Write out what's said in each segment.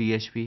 PHP,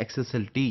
XSLT।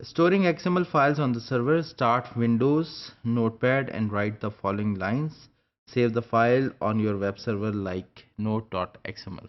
Storing XML files on the server, start Windows Notepad and write the following lines. Save the file on your web server like note.xml.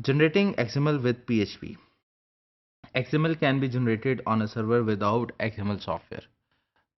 Generating XML with PHP. XML can be generated on a server without XML software.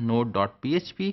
node.php।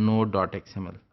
node.xml।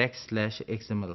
text/xml।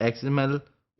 XML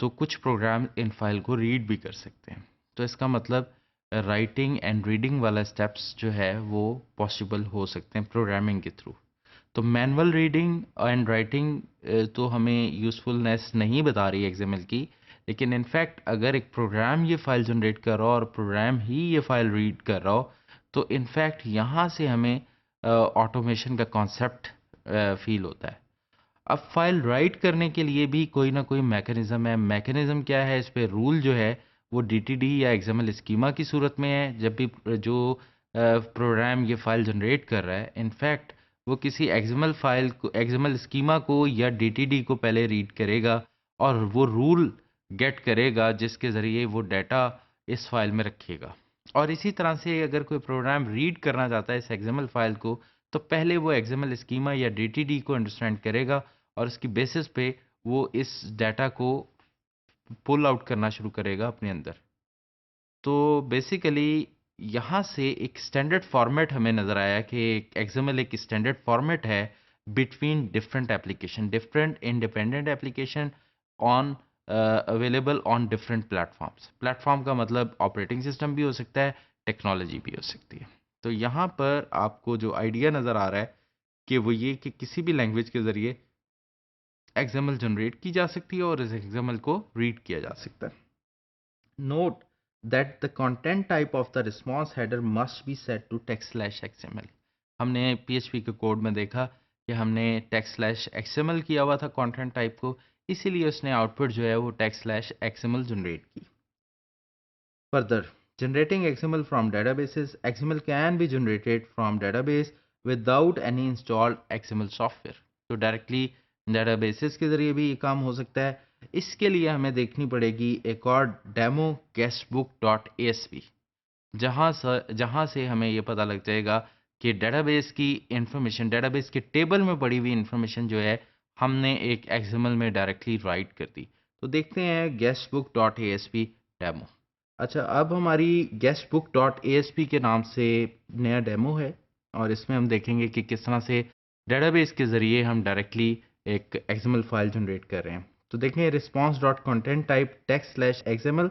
تو کچھ programme ان file کو red بھی کر سکتے ہیں. تو اس کا مطلب رائٹنگ اینڈ ریڈنگ والا سٹیپس جو ہے وہ پاسبل ہو سکتے ہیں پروگرامنگ کے تھرو. تو مینول ریڈنگ اینڈ رائٹنگ تو ہمیں یوزفلنیس نہیں بتا رہی ایکس ایم ایل کی، لیکن انفیکٹ اگر ایک پروگرام یہ فائل جنریٹ کر رہا ہو اور پروگرام ہی یہ فائل ریڈ کر رہا ہو تو انفیکٹ یہاں سے ہمیں آٹومیشن کا کانسیپٹ فیل ہوتا ہے. اب فائل رائٹ کرنے کے لیے بھی کوئی نہ کوئی میکانزم ہے. میکانزم کیا ہے؟ اس پہ رول جو ہے وہ ڈی ٹی ڈی یا ایگزامل اسکیما کی صورت میں ہے. جب بھی جو پروگرام یہ فائل جنریٹ کر رہا ہے انفیکٹ وہ کسی ایگزامل فائل کو ایگزامل اسکیما کو یا ڈی ٹی ڈی کو پہلے ریڈ کرے گا اور وہ رول گیٹ کرے گا جس کے ذریعے وہ ڈیٹا اس فائل میں رکھے گا. اور اسی طرح سے اگر کوئی پروگرام ریڈ کرنا چاہتا ہے اس ایگزامل فائل کو تو پہلے وہ ایگزامل اسکیما یا ڈی ٹی ڈی کو انڈرسٹینڈ کرے گا اور اس کی بیسس پہ وہ اس ڈیٹا کو پل آؤٹ کرنا شروع کرے گا اپنے اندر. تو بیسیکلی یہاں سے ایک اسٹینڈرڈ فارمیٹ ہمیں نظر آیا کہ ایگزامل ایک اسٹینڈرڈ فارمیٹ ہے between different application, different independent application on available on different platforms. Platform کا مطلب آپریٹنگ سسٹم بھی ہو سکتا ہے، ٹیکنالوجی بھی ہو سکتی ہے. تو یہاں پر آپ کو جو آئیڈیا نظر آ رہا ہے کہ وہ یہ کہ کسی بھی لینگویج کے ذریعے ایگزامل جنریٹ کی جا سکتی ہے اور اس ایگزامل کو ریڈ کیا جا سکتا ہے. Note that the content type of the response header must be set to ٹیکسٹ/XML. ہم نے پی ایچ پی کے کوڈ میں دیکھا کہ ہم نے ٹیکسٹ/XML کیا ہوا تھا کنٹینٹ ٹائپ کو، اسی لیے اس نے آؤٹ پٹ جو ہے وہ ٹیکسٹ/XML جنریٹ کی. Further generating XML from databases. XML can be generated from database without any installed XML software. تو ڈائریکٹلی ڈیٹا بیسز کے ذریعے بھی یہ کام ہو سکتا ہے. اس کے لیے ہمیں دیکھنی پڑے گی ایک اور ڈیمو گیسٹ بک ڈاٹ ASP جہاں سے ہمیں یہ پتہ لگ جائے گا کہ ڈیٹا بیس کی انفارمیشن، ڈیٹا بیس کے ٹیبل میں پڑی ہوئی انفارمیشن جو ہے ہم نے ایک XML میں ڈائریکٹلی رائٹ کر دی. تو دیکھتے ہیں گیسٹ بک ڈاٹ ASP ڈیمو. اچھا، اب ہماری گیسٹ بک ڈاٹ ASP کے نام سے نیا ڈیمو ہے اور اس میں ہم دیکھیں گے کہ کس طرح سے ڈیٹا بیس کے ذریعے ہم ڈائریکٹلی ایک XML فائل جنریٹ کر رہے ہیں. تو دیکھیں رسپانس ڈاٹ کنٹینٹ ٹائپ ٹیکسٹ/XML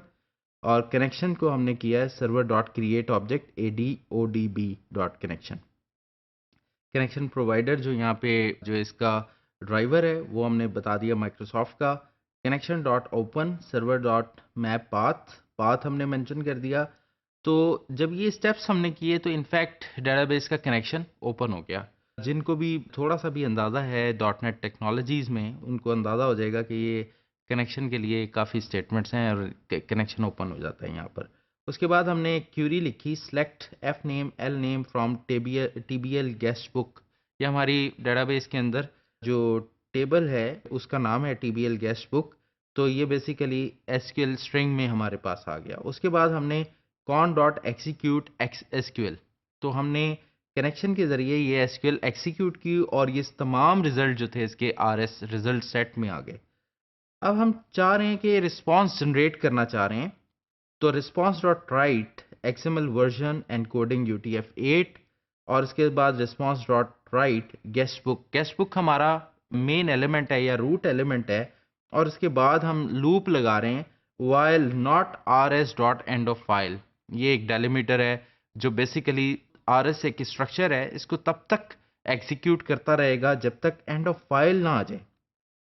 اور کنیکشن کو ہم نے کیا ہے server dot create object ADODB dot connection. Connection provider جو یہاں پہ جو اس کا ڈرائیور ہے وہ ہم نے بتا دیا مائکروسافٹ کا. کنیکشن ڈاٹ اوپن سرور ڈاٹ میپ پاتھ ہم نے مینشن کر دیا. تو جب یہ اسٹیپس ہم نے کیے تو انفیکٹ ڈیٹا بیس کا کنیکشن اوپن ہو گیا. جن کو بھی تھوڑا سا بھی اندازہ ہے ڈاٹ نیٹ ٹیکنالوجیز میں ان کو اندازہ ہو جائے گا کہ یہ کنیکشن کے لیے کافی اسٹیٹمنٹس ہیں اور کنیکشن اوپن ہو جاتا ہے یہاں پر. اس کے بعد ہم نے ایک کیوری لکھی select F name L name from TBL guest book. یہ ہماری ڈیٹا بیس کے اندر جو ٹیبل ہے اس کا نام ہے TBL گیسٹ بک. تو یہ بیسیکلی SQL اسٹرنگ میں ہمارے پاس آ گیا. اس کے بعد ہم نے con ڈاٹ ایکسیکیوٹ SQL. تو ہم نے کنیکشن کے ذریعے یہ SQL ایکسیکیوٹ کی اور یہ تمام ریزلٹ جو تھے اس کے RS ریزلٹ سیٹ میں آ گئے. اب ہم چاہ رہے ہیں کہ رسپانس جنریٹ کرنا چاہ رہے ہیں تو response dot write XML version and coding UTF-8 اور اس کے بعد رسپانس ڈاٹ رائٹ گیسٹ بک. گیسٹ بک ہمارا مین ایلیمنٹ ہے یا روٹ ایلیمنٹ ہے اور اس کے بعد ہم لوپ لگا رہے ہیں while not rs dot and of file. یہ ایک ڈیلیمیٹر ہے جو بیسیکلی RS ایک اسٹرکچر ہے، اس کو تب تک ایگزیکیوٹ کرتا رہے گا جب تک اینڈ آف فائل نہ آ جائے.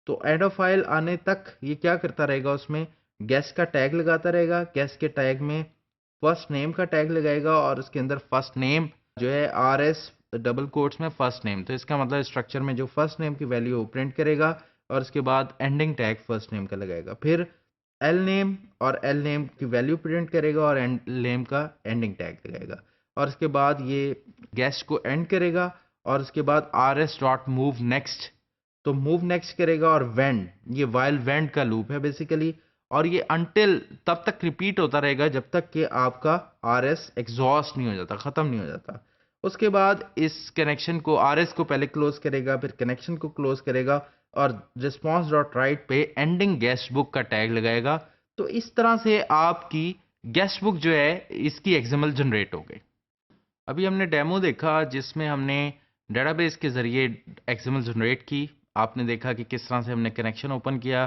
تو اینڈ آف فائل آنے تک یہ کیا کرتا رہے گا، اس میں گیسٹ کا ٹیگ لگاتا رہے گا. گیسٹ کے ٹیگ میں فرسٹ نیم کا ٹیگ لگائے گا اور اس کے اندر فرسٹ نیم جو ہے RS ڈبل کوٹس میں فرسٹ نیم. تو اس کا مطلب اسٹرکچر میں جو فرسٹ نیم کی ویلیو پرنٹ کرے گا اور اس کے بعد اینڈنگ ٹیگ فرسٹ نیم کا لگائے گا. پھر ایل نیم اور ایل نیم کی ویلیو پرنٹ کرے گا اور ایل نیم کا اینڈنگ ٹیگ لگائے گا اور اس کے بعد یہ گیسٹ کو اینڈ کرے گا اور اس کے بعد RS ڈاٹ موو نیکسٹ. تو موو نیکسٹ کرے گا اور وینڈ، یہ وائل وینڈ کا لوپ ہے بیسیکلی اور یہ انٹل تب تک ریپیٹ ہوتا رہے گا جب تک کہ آپ کا RS ایگزاسٹ نہیں ہو جاتا، ختم نہیں ہو جاتا. اس کے بعد اس کنیکشن کو RS کو پہلے کلوز کرے گا، پھر کنیکشن کو کلوز کرے گا اور رسپانس ڈاٹ رائٹ پہ اینڈنگ گیسٹ بک کا ٹیگ لگائے گا. تو اس طرح سے آپ کی گیسٹ بک جو ہے اس کی XML جنریٹ ہو گئی. ابھی ہم نے ڈیمو دیکھا جس میں ہم نے ڈیٹا بیس کے ذریعے XML جنریٹ کی. آپ نے دیکھا کہ کس طرح سے ہم نے کنیکشن اوپن کیا،